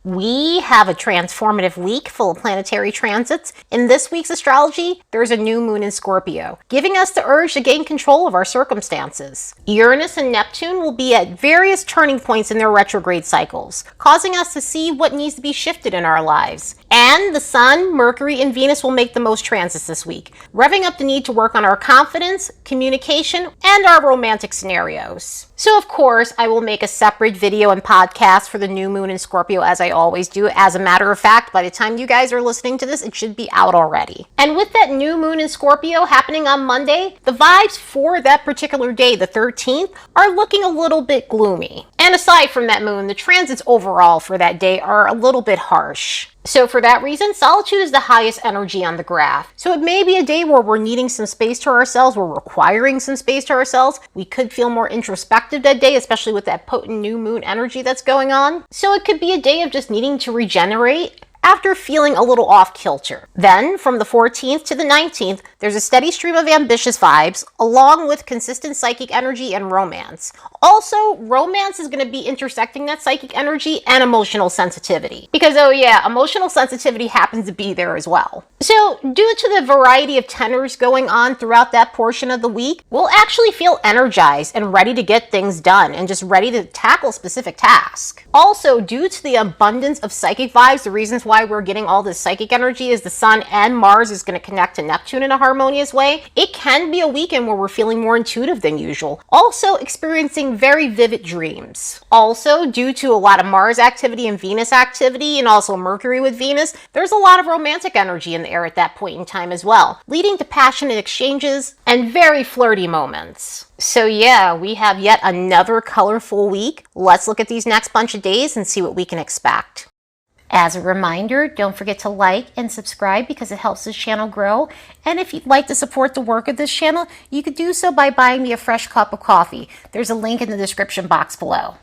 We have a transformative week full of planetary transits. In this week's astrology, there's a new moon in Scorpio, giving us the urge to gain control of our circumstances. Uranus and Neptune will be at various turning points in their retrograde cycles, causing us to see what needs to be shifted in our lives. And the Sun, Mercury, and Venus will make the most transits this week, revving up the need to work on our confidence, communication, and our romantic scenarios. So of course, I will make a separate video and podcast for the new moon in Scorpio as I always do. As a matter of fact, by the time you guys are listening to this, it should be out already. And with that new moon in Scorpio happening on Monday, the vibes for that particular day, the 13th, are looking a little bit gloomy. And aside from that moon, the transits overall for that day are a little bit harsh. So for that reason, solitude is the highest energy on the graph. So it may be a day where we're needing some space to ourselves, we're requiring some space to ourselves. We could feel more introspective that day, especially with that potent new moon energy that's going on. So it could be a day of just needing to regenerate after feeling a little off kilter. Then, from the 14th to the 19th, there's a steady stream of ambitious vibes, along with consistent psychic energy and romance. Also, romance is going to be intersecting that psychic energy and emotional sensitivity. Because, oh yeah, emotional sensitivity happens to be there as well. So, due to the variety of tenors going on throughout that portion of the week, we'll actually feel energized and ready to get things done and just ready to tackle specific tasks. Also, due to the abundance of psychic vibes, the reasons why we're getting all this psychic energy is the Sun and Mars is going to connect to Neptune in a harmonious way. It can be a weekend where we're feeling more intuitive than usual. Also experiencing very vivid dreams. Also, due to a lot of Mars activity and Venus activity, and also Mercury with Venus, there's a lot of romantic energy in the air at that point in time as well, leading to passionate exchanges and very flirty moments. So yeah, we have yet another colorful week. Let's look at these next bunch of days and see what we can expect. As a reminder, don't forget to like and subscribe because it helps this channel grow. And if you'd like to support the work of this channel, you could do so by buying me a fresh cup of coffee. There's a link in the description box below.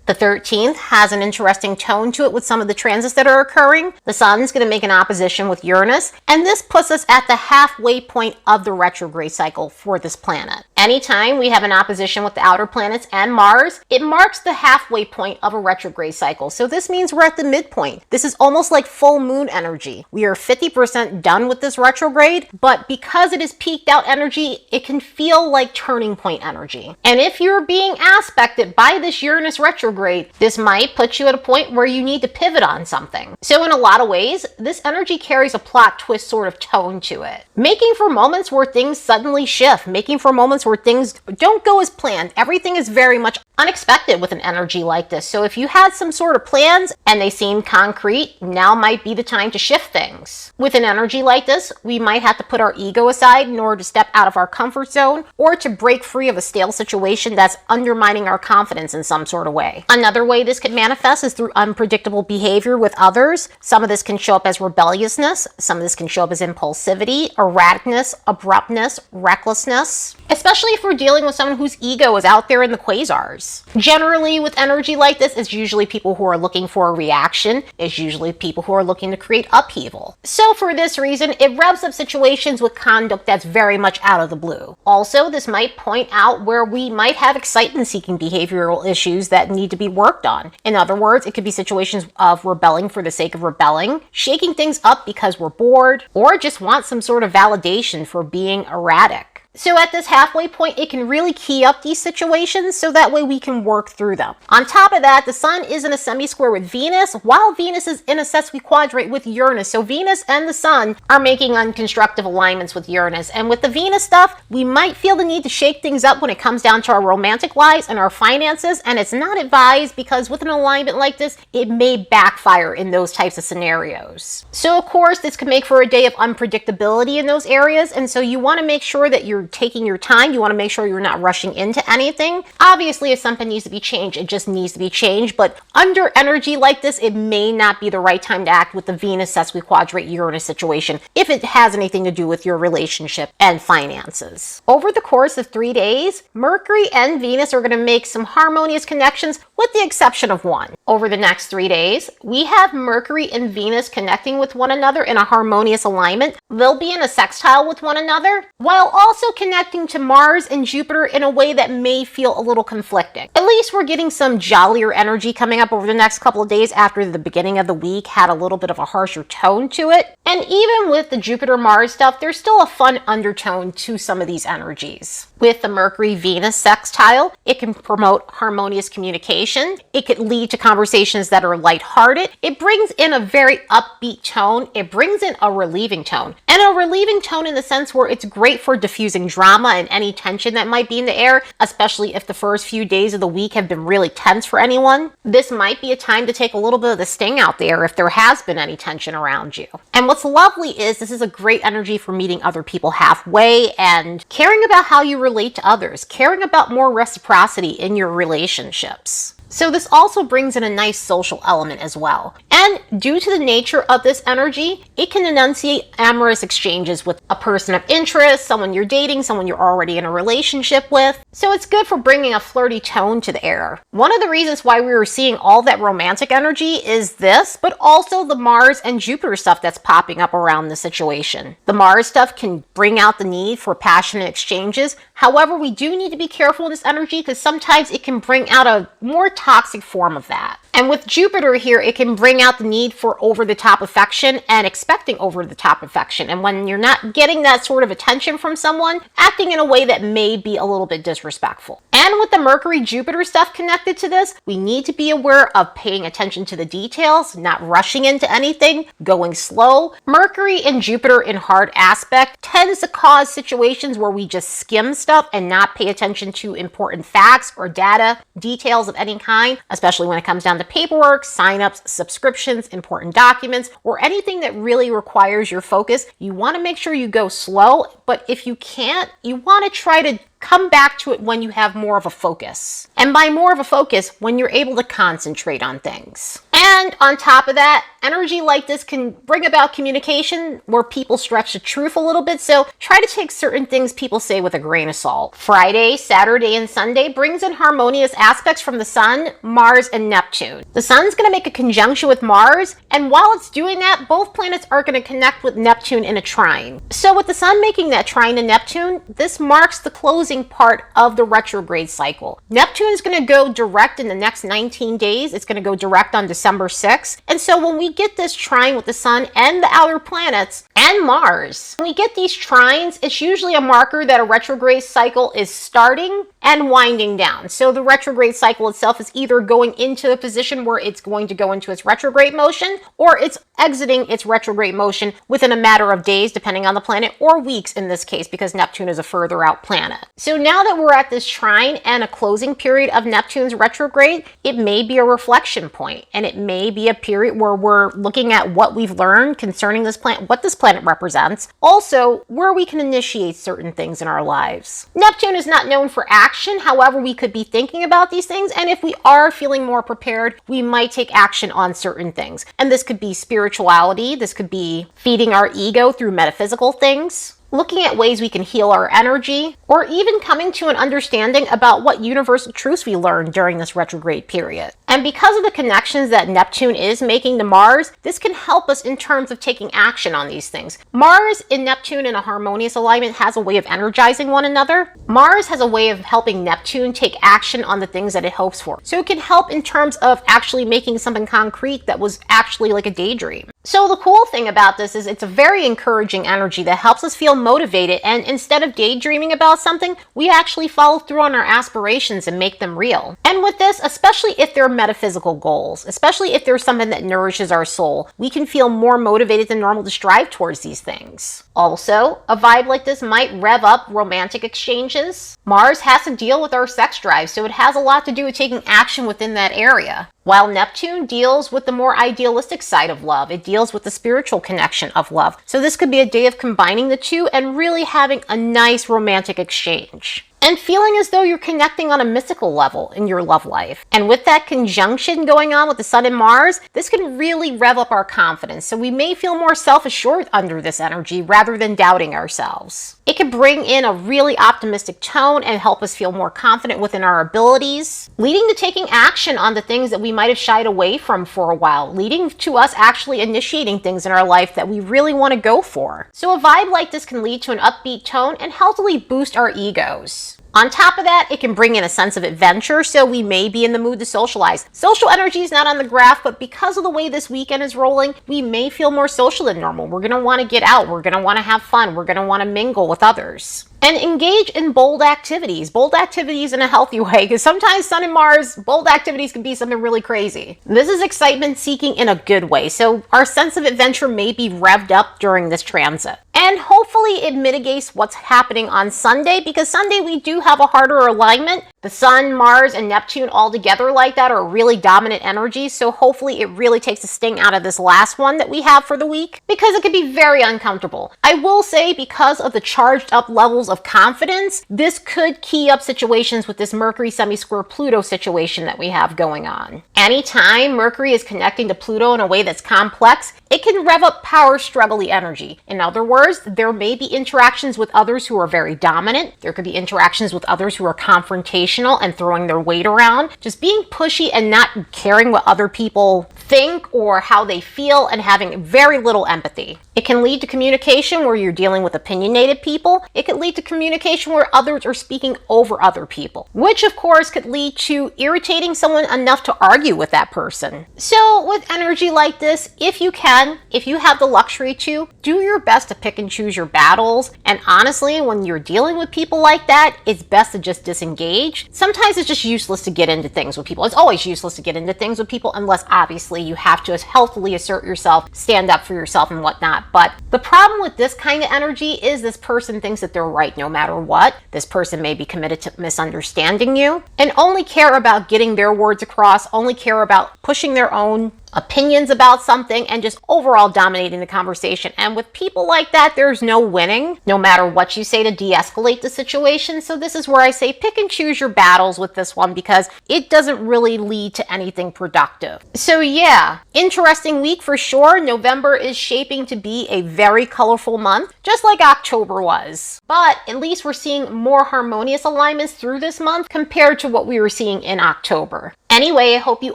The 13th has an interesting tone to it with some of the transits that are occurring. The Sun's going to make an opposition with Uranus, and this puts us at the halfway point of the retrograde cycle for this planet. Anytime we have an opposition with the outer planets and Mars, it marks the halfway point of a retrograde cycle. So this means we're at the midpoint. This is almost like full moon energy. We are 50% done with this retrograde, but because it is peaked out energy, it can feel like turning point energy. And if you're being aspected by this Uranus retrograde, this might put you at a point where you need to pivot on something. So in a lot of ways, this energy carries a plot twist sort of tone to it, making for moments where things suddenly shift, making for moments where things don't go as planned. Everything is very much unexpected with an energy like this. So if you had some sort of plans and they seem concrete, now might be the time to shift things. With an energy like this, we might have to put our ego aside in order to step out of our comfort zone or to break free of a stale situation that's undermining our confidence in some sort of way. Another way this could manifest is through unpredictable behavior with others. Some of this can show up as rebelliousness. Some of this can show up as impulsivity, erraticness, abruptness, recklessness, especially if we're dealing with someone whose ego is out there in the quasars. Generally, with energy like this, it's usually people who are looking for a reaction. It's usually people who are looking to create upheaval. So for this reason, it revs up situations with conduct that's very much out of the blue. Also, this might point out where we might have excitement-seeking behavioral issues that need to be worked on. In other words, it could be situations of rebelling for the sake of rebelling, shaking things up because we're bored, or just want some sort of validation for being erratic. So at this halfway point, it can really key up these situations so that way we can work through them. On top of that, the Sun is in a semi-square with Venus, while Venus is in a sesquiquadrate with Uranus. So Venus and the Sun are making unconstructive alignments with Uranus. And with the Venus stuff, we might feel the need to shake things up when it comes down to our romantic lives and our finances. And it's not advised because with an alignment like this, it may backfire in those types of scenarios. So of course, this can make for a day of unpredictability in those areas. And so you want to make sure that you're taking your time. You want to make sure you're not rushing into anything. Obviously, if something needs to be changed, it just needs to be changed. But under energy like this, it may not be the right time to act with the Venus sesquiquadrate Uranus situation if it has anything to do with your relationship and finances. Over the course of 3 days, Mercury and Venus are going to make some harmonious connections with the exception of one. Over the next 3 days, we have Mercury and Venus connecting with one another in a harmonious alignment. They'll be in a sextile with one another, while also also connecting to Mars and Jupiter in a way that may feel a little conflicting. At least we're getting some jollier energy coming up over the next couple of days after the beginning of the week had a little bit of a harsher tone to it. And even with the Jupiter-Mars stuff, there's still a fun undertone to some of these energies. With the Mercury-Venus sextile, it can promote harmonious communication. It could lead to conversations that are lighthearted. It brings in a very upbeat tone. It brings in a relieving tone. And a relieving tone in the sense where it's great for diffusing drama and any tension that might be in the air, especially if the first few days of the week have been really tense for anyone. This might be a time to take a little bit of the sting out there if there has been any tension around you. And what's lovely is this is a great energy for meeting other people halfway and caring about how you relate to others, caring about more reciprocity in your relationships. So this also brings in a nice social element as well. And due to the nature of this energy, it can enunciate amorous exchanges with a person of interest, someone you're dating, someone you're already in a relationship with. So it's good for bringing a flirty tone to the air. One of the reasons why we were seeing all that romantic energy is this, but also the Mars and Jupiter stuff that's popping up around the situation. The Mars stuff can bring out the need for passionate exchanges. However, we do need to be careful in this energy because sometimes it can bring out a more toxic form of that. And with Jupiter here, it can bring out the need for over-the-top affection and expecting over-the-top affection. And when you're not getting that sort of attention from someone, acting in a way that may be a little bit disrespectful. And with the Mercury-Jupiter stuff connected to this, we need to be aware of paying attention to the details, not rushing into anything, going slow. Mercury and Jupiter in hard aspect tends to cause situations where we just skim stuff and not pay attention to important facts or data, details of any kind, especially when it comes down to paperwork, signups, subscriptions, important documents, or anything that really requires your focus. You want to make sure you go slow, but if you can't, you want to try to come back to it when you have more of a focus. And by more of a focus, when you're able to concentrate on things. And on top of that, energy like this can bring about communication where people stretch the truth a little bit, so try to take certain things people say with a grain of salt. Friday, Saturday, and Sunday brings in harmonious aspects from the Sun, Mars, and Neptune. The Sun's going to make a conjunction with Mars, and while it's doing that, both planets are going to connect with Neptune in a trine. So with the Sun making that trine to Neptune, this marks the closing part of the retrograde cycle. Neptune is going to go direct in the next 19 days. It's going to go direct on December 6th. And so when we get this trine with the Sun and the outer planets and Mars, when we get these trines, it's usually a marker that a retrograde cycle is starting and winding down. So the retrograde cycle itself is either going into a position where it's going to go into its retrograde motion, or it's exiting its retrograde motion within a matter of days, depending on the planet, or weeks in this case, because Neptune is a further out planet. So now that we're at this trine and a closing period of Neptune's retrograde, it may be a reflection point, and it may be a period where we're looking at what we've learned concerning this planet, what this planet represents, also where we can initiate certain things in our lives. Neptune is not known for action, however, we could be thinking about these things, and if we are feeling more prepared, we might take action on certain things. And this could be spirituality, this could be feeding our ego through metaphysical things, looking at ways we can heal our energy, or even coming to an understanding about what universal truths we learned during this retrograde period. And because of the connections that Neptune is making to Mars, this can help us in terms of taking action on these things. Mars and Neptune in a harmonious alignment has a way of energizing one another. Mars has a way of helping Neptune take action on the things that it hopes for. So it can help in terms of actually making something concrete that was actually like a daydream. So the cool thing about this is it's a very encouraging energy that helps us feel motivated, and instead of daydreaming about something, we actually follow through on our aspirations and make them real. And with this, especially if they're metaphysical goals, especially if there's something that nourishes our soul, we can feel more motivated than normal to strive towards these things. Also, a vibe like this might rev up romantic exchanges. Mars has to deal with our sex drive, so it has a lot to do with taking action within that area. While Neptune deals with the more idealistic side of love, it deals with the spiritual connection of love. So this could be a day of combining the two and really having a nice romantic exchange. and feeling as though you're connecting on a mystical level in your love life. And with that conjunction going on with the Sun and Mars, this can really rev up our confidence. So we may feel more self-assured under this energy rather than doubting ourselves. It can bring in a really optimistic tone and help us feel more confident within our abilities, leading to taking action on the things that we might have shied away from for a while, leading to us actually initiating things in our life that we really want to go for. So a vibe like this can lead to an upbeat tone and healthily boost our egos. On top of that, it can bring in a sense of adventure, so we may be in the mood to socialize. Social energy is not on the graph, but because of the way this weekend is rolling, we may feel more social than normal. We're going to want to get out. We're going to want to have fun. We're going to want to mingle with others. And engage in bold activities in a healthy way, because sometimes Sun and Mars, bold activities can be something really crazy. This is excitement seeking in a good way, so our sense of adventure may be revved up during this transit. And hopefully it mitigates what's happening on Sunday, because Sunday we do have a harder alignment. The Sun, Mars, and Neptune all together like that are really dominant energies, so hopefully it really takes the sting out of this last one that we have for the week, because it can be very uncomfortable. I will say, because of the charged up levels of confidence, this could key up situations with this Mercury Semisquare Pluto situation that we have going on. Anytime Mercury is connecting to Pluto in a way that's complex, it can rev up power struggle-y energy. In other words, there may be interactions with others who are very dominant. There could be interactions with others who are confrontational and throwing their weight around, just being pushy and not caring what other people think or how they feel, and having very little empathy. It can lead to communication where you're dealing with opinionated people. It could lead to communication where others are speaking over other people, which of course could lead to irritating someone enough to argue with that person. So with energy like this, if you can, if you have the luxury to, do your best to pick and choose your battles. And honestly, when you're dealing with people like that, it's best to just disengage. Sometimes it's just useless to get into things with people. It's always useless to get into things with people unless obviously you have to healthily assert yourself, stand up for yourself and whatnot. But the problem with this kind of energy is this person thinks that they're right no matter what. This person may be committed to misunderstanding you and only care about getting their words across, only care about pushing their own opinions about something and just overall dominating the conversation. And with people like that, there's no winning, no matter what you say to de-escalate the situation. So this is where I say pick and choose your battles with this one, because it doesn't really lead to anything productive. So yeah, interesting week for sure. November is shaping to be a very colorful month, just like October was. But at least we're seeing more harmonious alignments through this month compared to what we were seeing in October. Anyway, I hope you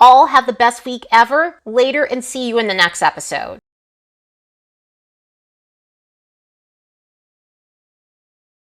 all have the best week ever. Later, and see you in the next episode.